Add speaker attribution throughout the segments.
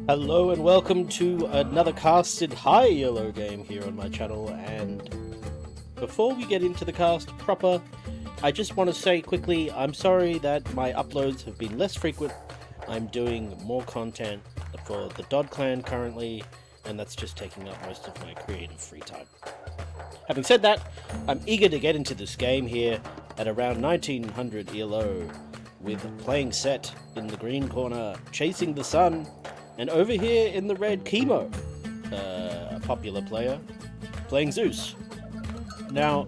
Speaker 1: Hello and welcome to another casted high yellow game here on my channel, and before we get into the cast proper, I just want to say quickly I'm sorry that my uploads have been less frequent. I'm doing more content for the Dodd clan currently, and that's just taking up most of my creative free time. Having said that, I'm eager to get into this game here at around 1900 ELO, with playing Set in the green corner, chasing the sun, and over here in the red, Chemo, a popular player, playing Zeus. Now,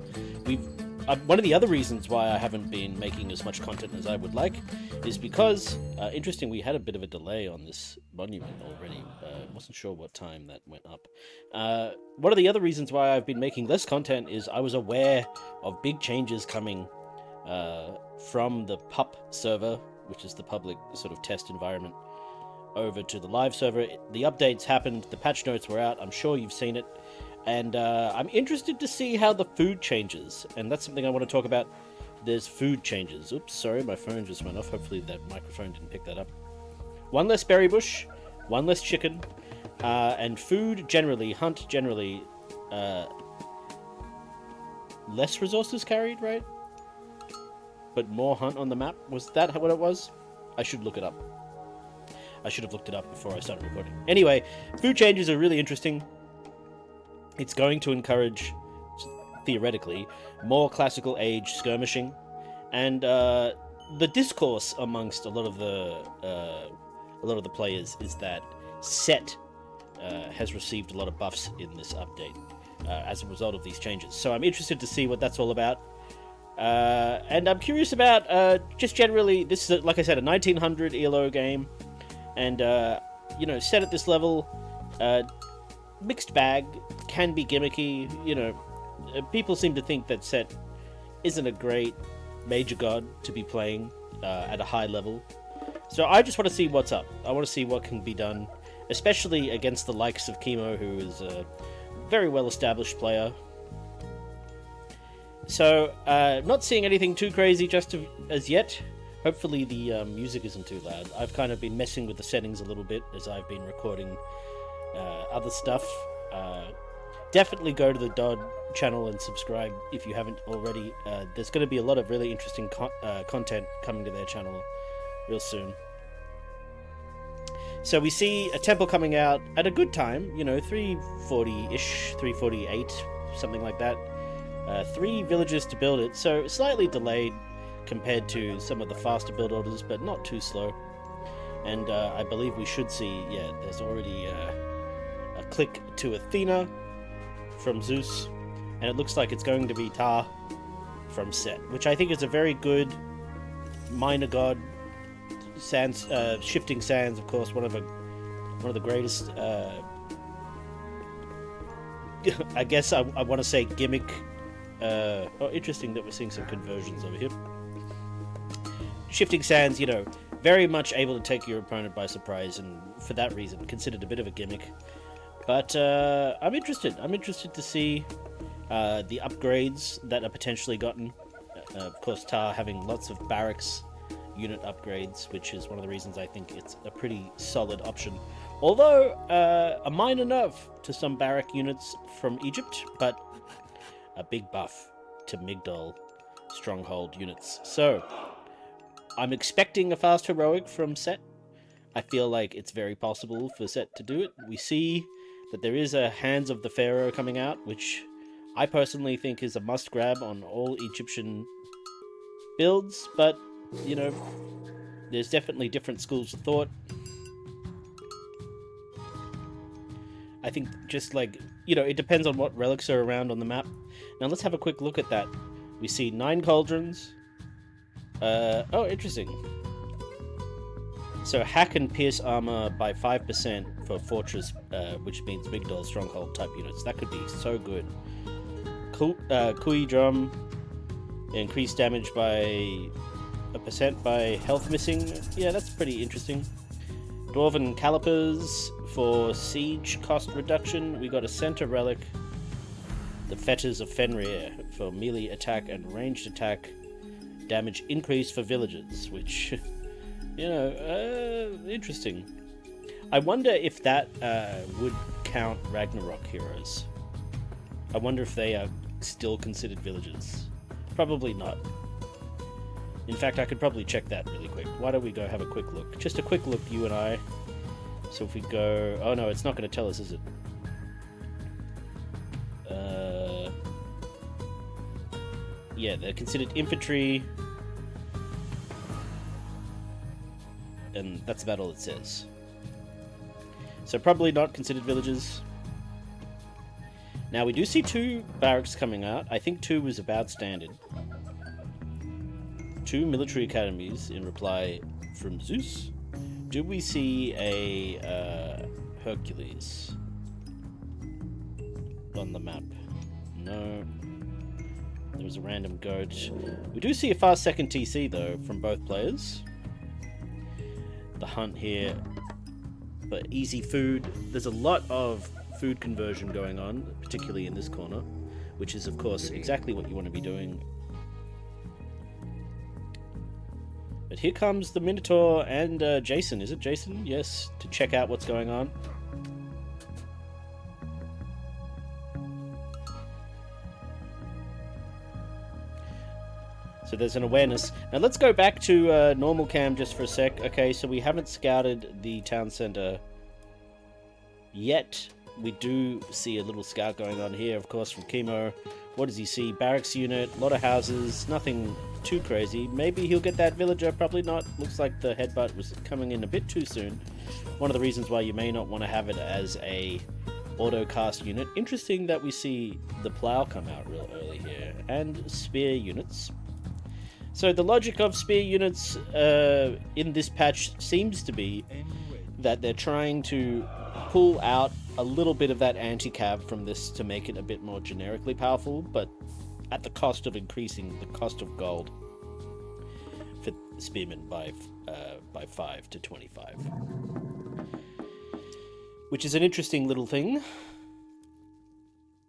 Speaker 1: one of the other reasons why I haven't been making as much content as I would like is because, interesting, we had a bit of a delay on this monument already. Wasn't sure what time that went up. One of the other reasons why I've been making less content is I was aware of big changes coming from the pup server, which is the public sort of test environment, over to the live server. The updates happened, the patch notes were out, I'm sure you've seen it, and I'm interested to see how the food changes, and that's something I want to talk about. There's food changes. Oops, sorry, my phone just went off. Hopefully that microphone didn't pick that up. One less berry bush, one less chicken, and food generally, hunt generally, less resources carried, right? But more hunt on the map? Was that what it was? I should look it up. I should have looked it up before I started recording. Anyway, food changes are really interesting. It's going to encourage, theoretically, more classical age skirmishing, and the discourse amongst a lot of the players is that Set has received a lot of buffs in this update as a result of these changes. So I'm interested to see what that's all about. And I'm curious about just generally, this is, like I said, a 1900 ELO game. And, Set at this level, mixed bag, can be gimmicky, people seem to think that Set isn't a great major god to be playing at a high level. So I just want to see what's up. I want to see what can be done, especially against the likes of Chemo, who is a very well-established player. So, not seeing anything too crazy just as yet. Hopefully the music isn't too loud. I've kind of been messing with the settings a little bit as I've been recording other stuff. Definitely go to the Dodd channel and subscribe if you haven't already. There's going to be a lot of really interesting content coming to their channel real soon. So we see a temple coming out at a good time, 340-ish, 348, something like that. 3 villages to build it, so slightly delayed compared to some of the faster build orders, but not too slow. And I believe we should see, there's already a click to Athena from Zeus, and it looks like it's going to be Ta from Set, which I think is a very good minor god. Sands, shifting sands, of course, one of the greatest. I guess I want to say gimmick. Interesting that we're seeing some conversions over here. Shifting sands, very much able to take your opponent by surprise, and for that reason, considered a bit of a gimmick. But I'm interested. I'm interested to see the upgrades that are potentially gotten. Of course, Ta having lots of barracks unit upgrades, which is one of the reasons I think it's a pretty solid option. Although a minor nerf to some barrack units from Egypt, but a big buff to Migdol stronghold units. So I'm expecting a fast heroic from Set. I feel like it's very possible for Set to do it. We see that there is a Hands of the Pharaoh coming out, which I personally think is a must grab on all Egyptian builds, but there's definitely different schools of thought. I think just like, it depends on what relics are around on the map. Now let's have a quick look at that. We see 9 cauldrons. Oh, interesting. So hack and pierce armor by 5% for fortress, which means Migdol stronghold type units. That could be so good. Kui drum, increased damage by a percent by health missing. Yeah, that's pretty interesting. Dwarven calipers for siege cost reduction. We got a center relic. The fetters of Fenrir for melee attack and ranged attack damage increase for villagers, which, interesting. I wonder if that would count Ragnarok heroes. I wonder if they are still considered villagers. Probably not. In fact, I could probably check that really quick. Why don't we go have a quick look? Just a quick look, you and I. So if we go... Oh no, it's not going to tell us, is it? Yeah, they're considered infantry. And that's about all it says. So probably not considered villagers. Now we do see 2 barracks coming out. I think 2 was about standard. 2 military academies in reply from Zeus. Do we see a Hercules on the map? No. There was a random goat. We do see a fast second TC though from both players. The hunt here for easy food. There's a lot of food conversion going on, particularly in this corner, which is of course exactly what you want to be doing. But here comes the Minotaur and Jason. Is it Jason? Yes, to check out what's going on. So there's an awareness. Now let's go back to normal cam just for a sec. Okay, so we haven't scouted the town center yet. We do see a little scout going on here, of course, from Chemo. What does he see? Barracks unit, a lot of houses, nothing too crazy. Maybe he'll get that villager, probably not. Looks like the headbutt was coming in a bit too soon. One of the reasons why you may not want to have it as a auto-cast unit. Interesting that we see the plow come out real early here, and spear units. So the logic of spear units in this patch seems to be that they're trying to pull out a little bit of that anti-cav from this to make it a bit more generically powerful, but at the cost of increasing the cost of gold for spearmen by 5 to 25. Which is an interesting little thing.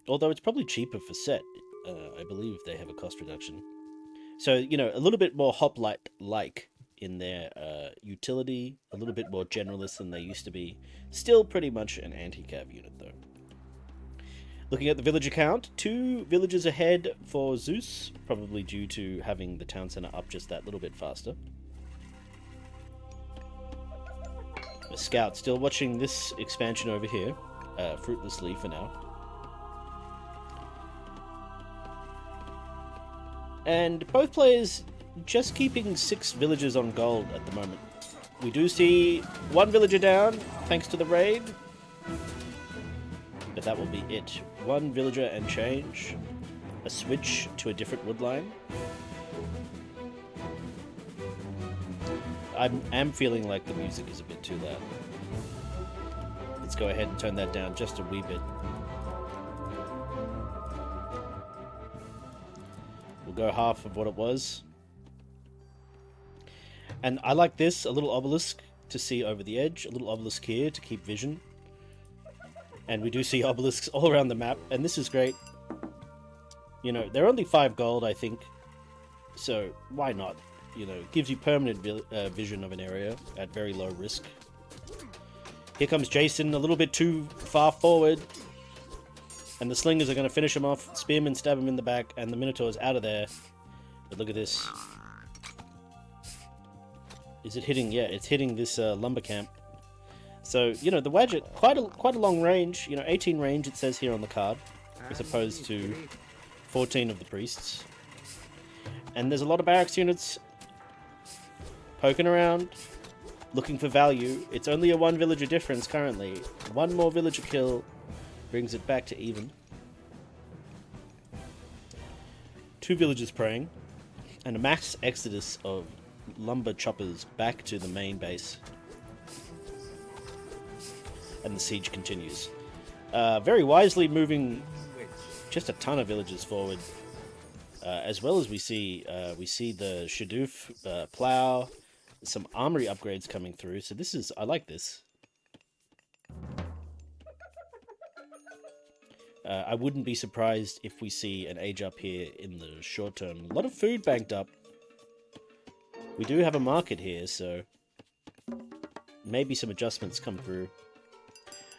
Speaker 1: Although it's probably cheaper for set. I believe they have a cost reduction. So, you know, a little bit more hoplite-like in their utility, a little bit more generalist than they used to be. Still pretty much an anti-cav unit, though. Looking at the villager count, 2 villagers ahead for Zeus, probably due to having the town center up just that little bit faster. A scout still watching this expansion over here, fruitlessly for now. And both players just keeping 6 villagers on gold at the moment. We do see 1 villager down, thanks to the raid. But that will be it. 1 villager and change. A switch to a different woodline. I am feeling like the music is a bit too loud. Let's go ahead and turn that down just a wee bit. We'll go half of what it was. And I like this, a little obelisk to see over the edge, a little obelisk here to keep vision. And we do see obelisks all around the map, and this is great. You know, they're only 5 gold, I think, so why not? You know, it gives you permanent vision of an area at very low risk. Here comes Jason, a little bit too far forward. And the slingers are going to finish him off. Spearmen stab him in the back, and the Minotaur's out of there. But look at this. Is it hitting? Yeah, it's hitting this lumber camp. So, you know, the Wadget, quite a long range. You know, 18 range it says here on the card, as opposed to 14 of the priests. And there's a lot of barracks units poking around, looking for value. It's only a 1 villager difference currently. 1 more villager kill brings it back to even. 2 villagers praying, and a mass exodus of lumber choppers back to the main base. And the siege continues. Very wisely moving just a ton of villagers forward. As well as we see the Shadoof plow, some armory upgrades coming through. So this is, I like this. I wouldn't be surprised if we see an age up here in the short term. A lot of food banked up. We do have a market here, so maybe some adjustments come through.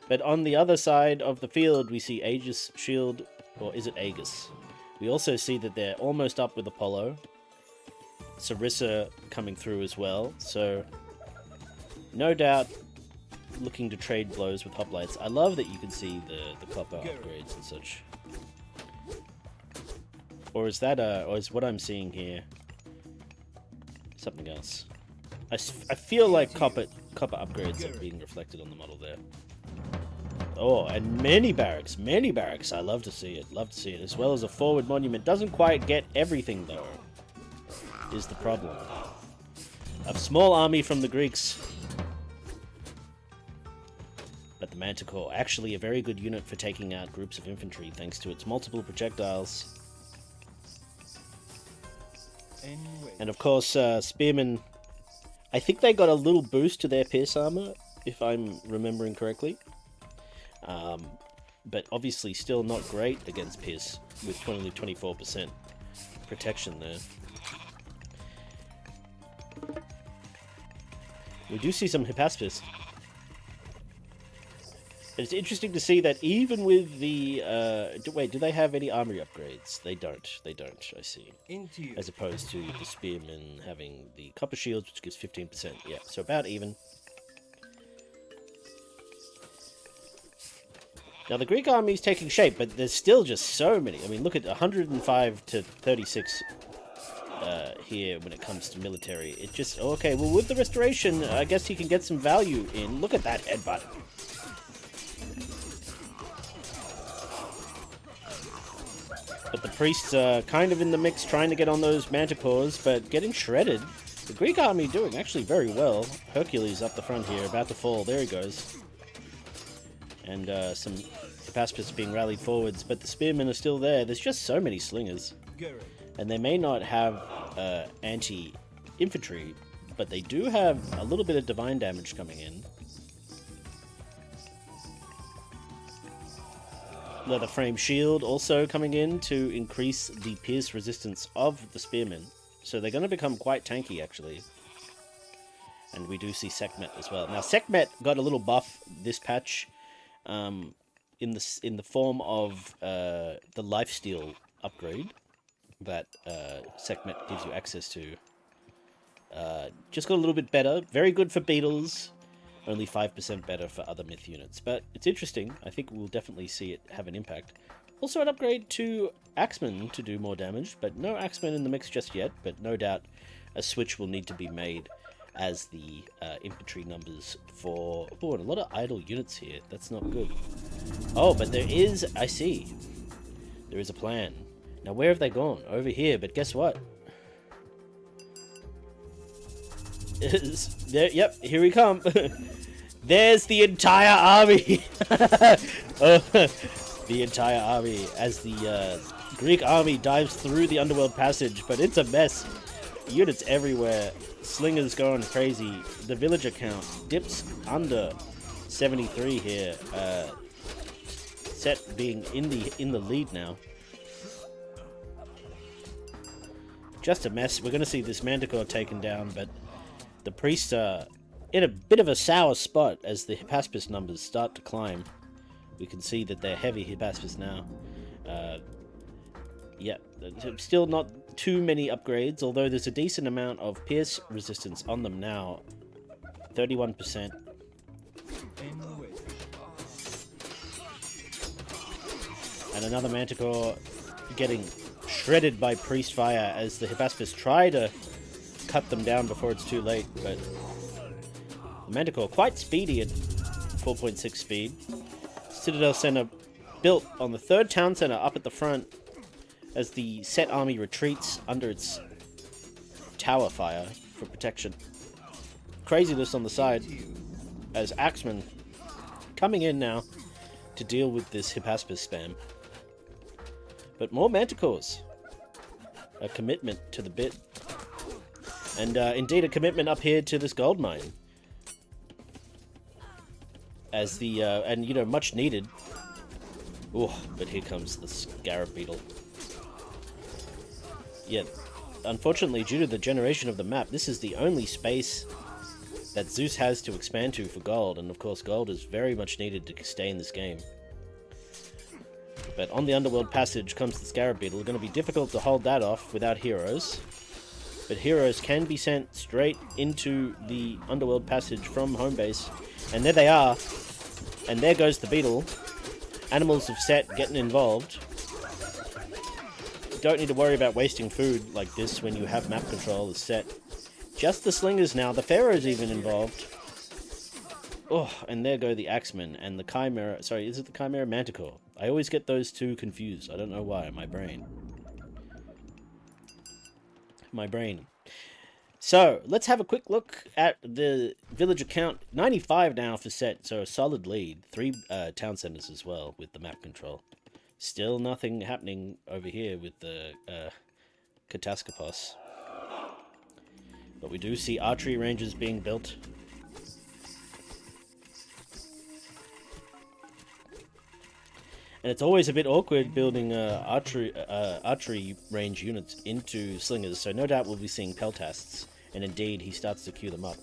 Speaker 1: But on the other side of the field, we see Aegis shield, or is it Aegis? We also see that they're almost up with Apollo. Sarissa coming through as well, so no doubt looking to trade blows with hoplites. I love that you can see the copper upgrades and such. Or is that or is what I'm seeing here something else? I feel like copper upgrades are being reflected on the model there. Oh, and many barracks, many barracks. I love to see it, as well as a forward monument. Doesn't quite get everything though, is the problem. A small army from the Greeks. But the Manticore, actually a very good unit for taking out groups of infantry thanks to its multiple projectiles. And of course, Spearmen, I think they got a little boost to their pierce armor, if I'm remembering correctly. But obviously still not great against pierce, with only 24% protection there. We do see some Hippaspis. It's interesting to see that even with the... wait, do they have any armory upgrades? They don't, I see. As opposed to the Spearmen having the copper shields, which gives 15%. Yeah, so about even. Now, the Greek army is taking shape, but there's still just so many. I mean, look at 105 to 36 here when it comes to military. It just... Okay, well, with the restoration, I guess he can get some value in. Look at that headbutt. But the priests are kind of in the mix, trying to get on those manticores, but getting shredded. The Greek army doing actually very well. Hercules up the front here, about to fall. There he goes. And some Hippaspis being rallied forwards, but the spearmen are still there. There's just so many slingers. And they may not have anti-infantry, but they do have a little bit of divine damage coming in. Leather frame shield also coming in to increase the pierce resistance of the spearmen. So they're going to become quite tanky, actually. And we do see Sekhmet as well. Now, Sekhmet got a little buff this patch in the form of the lifesteal upgrade that Sekhmet gives you access to. Just got a little bit better. Very good for beetles. Only 5% better for other myth units. But it's interesting. I think we'll definitely see it have an impact. Also an upgrade to Axemen to do more damage, but no Axemen in the mix just yet. But no doubt a switch will need to be made as the infantry numbers for... Oh, and a lot of idle units here. That's not good. Oh, but there is... I see. There is a plan. Now, where have they gone? Over here, but guess what? Yep, here we come. There's the entire army. The entire army as the Greek army dives through the underworld passage, but it's a mess. Units everywhere. Slingers going crazy. The villager count dips under 73 here. Set being in the lead now. Just a mess. We're going to see this Manticore taken down, but the priests are in a bit of a sour spot as the Hippaspis numbers start to climb. We can see that they're heavy Hippaspis now. Yeah, still not too many upgrades, although there's a decent amount of pierce resistance on them now. 31%. And another Manticore getting shredded by priest fire as the Hippaspis try to cut them down before it's too late, but the Manticore quite speedy at 4.6 speed. Citadel Center built on the third town center up at the front as the Set army retreats under its tower fire for protection. Craziness on the side as Axemen coming in now to deal with this Hippaspis spam. But more Manticores. A commitment to the bit. And indeed a commitment up here to this gold mine. As the, and you know, much needed. Oh, but here comes the Scarab Beetle. Yet, unfortunately, due to the generation of the map, this is the only space that Zeus has to expand to for gold, and of course gold is very much needed to stay in this game. But on the Underworld Passage comes the Scarab Beetle. Going to be difficult to hold that off without heroes. But heroes can be sent straight into the Underworld Passage from home base. And there they are. And there goes the beetle. Animals of Set getting involved. Don't need to worry about wasting food like this when you have map control as Set. Just the slingers now. The Pharaoh's even involved. Oh, and there go the Axemen and the Chimera. Sorry, is it the Chimera Manticore? I always get those two confused. I don't know why. My brain. So, let's have a quick look at the villager count. 95 now for Set, so a solid lead. 3 town centers as well with the map control. Still nothing happening over here with the Katascopos. But we do see archery ranges being built. And it's always a bit awkward building archery range units into slingers, so no doubt we'll be seeing peltasts. And indeed, he starts to queue them up.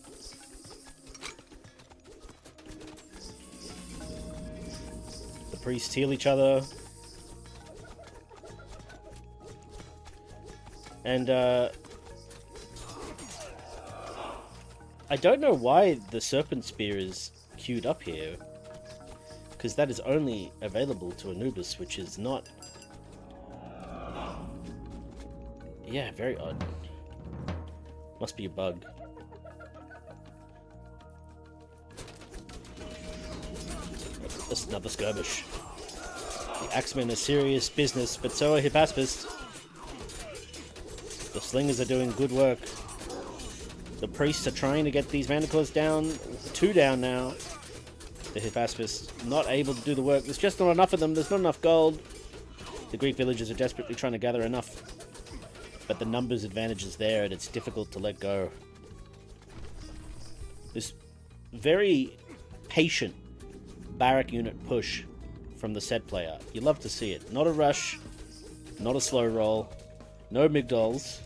Speaker 1: The priests heal each other. And, I don't know why the Serpent Spear is queued up here. Because that is only available to Anubis, which is not... Yeah, very odd. Must be a bug. That's another skirmish. The Axemen are serious business, but so are Hippaspis. The slingers are doing good work. The priests are trying to get these Manticores down. 2 down now. The Hippaspis not able to do the work. There's just not enough of them. There's not enough gold. The Greek villagers are desperately trying to gather enough. But the numbers advantage is there, and it's difficult to let go. This very patient barrack unit push from the Set player. You love to see it. Not a rush. Not a slow roll. No migdols.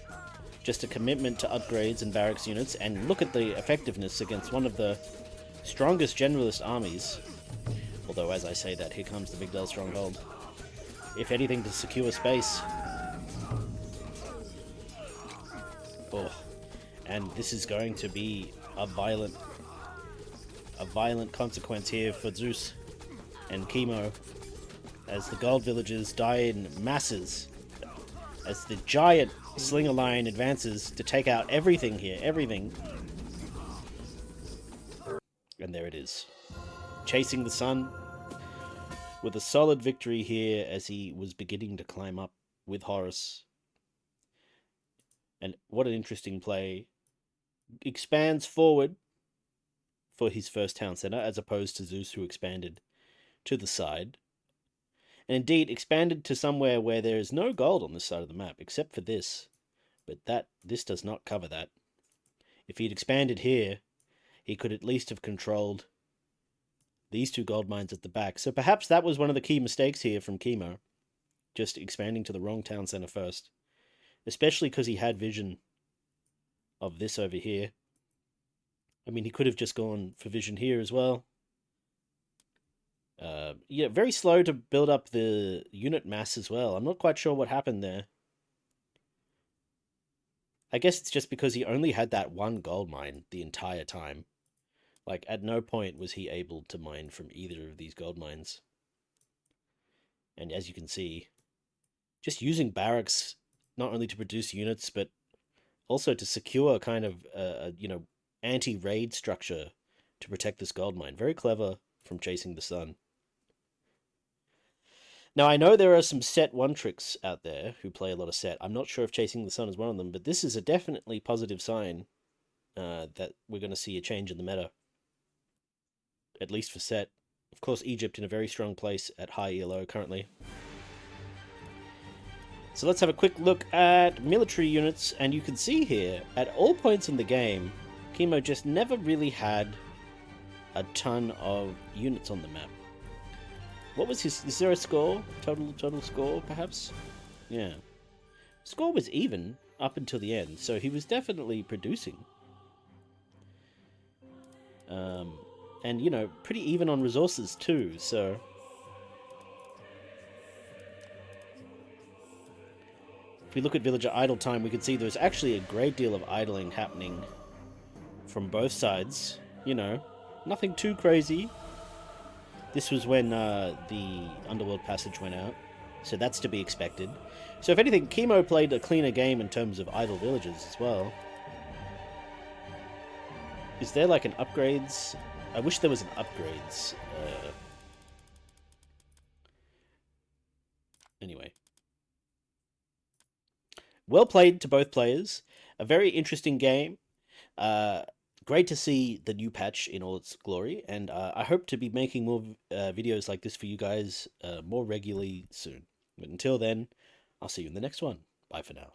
Speaker 1: Just a commitment to upgrades and barracks units. And look at the effectiveness against one of the strongest generalist armies. Although, as I say that, here comes the Migdal stronghold. If anything, to secure space. Oh, and this is going to be a violent consequence here for Zeus and Chemo, as the gold villagers die in masses, as the giant slinger line advances to take out everything here, everything. And there it is. Chasing the sun with a solid victory here as he was beginning to climb up with Horus. And what an interesting play. Expands forward for his first town center, as opposed to Zeus, who expanded to the side. And indeed, expanded to somewhere where there is no gold on this side of the map, except for this. But this does not cover that. If he'd expanded here, he could at least have controlled these 2 gold mines at the back. So perhaps that was one of the key mistakes here from Chemo. Just expanding to the wrong town center first. Especially because he had vision of this over here. I mean, he could have just gone for vision here as well. Yeah, very slow to build up the unit mass as well. I'm not quite sure what happened there. I guess it's just because he only had that 1 gold mine the entire time. Like, at no point was he able to mine from either of these gold mines. And as you can see, just using barracks not only to produce units, but also to secure kind of anti-raid structure to protect this gold mine. Very clever from Chasing the Sun. Now, I know there are some Set one tricks out there who play a lot of Set. I'm not sure if Chasing the Sun is one of them, but this is a definitely positive sign that we're going to see a change in the meta. At least for Set. Of course, Egypt in a very strong place at high ELO currently. So let's have a quick look at military units, and you can see here, at all points in the game, Chemo just never really had a ton of units on the map. What was his... Is there a score? Total score, perhaps? Yeah. Score was even up until the end, so he was definitely producing. And, you know, pretty even on resources too, so... If we look at villager idle time, we can see there's actually a great deal of idling happening from both sides. You know, nothing too crazy. This was when the Underworld Passage went out, so that's to be expected. So if anything, Chemo played a cleaner game in terms of idle villagers as well. Is there like an upgrades? I wish there was an upgrades. Anyway. Well played to both players. A very interesting game. Uh, Great to see the new patch in all its glory, and I hope to be making more videos like this for you guys more regularly soon. But until then, I'll see you in the next one. Bye for now.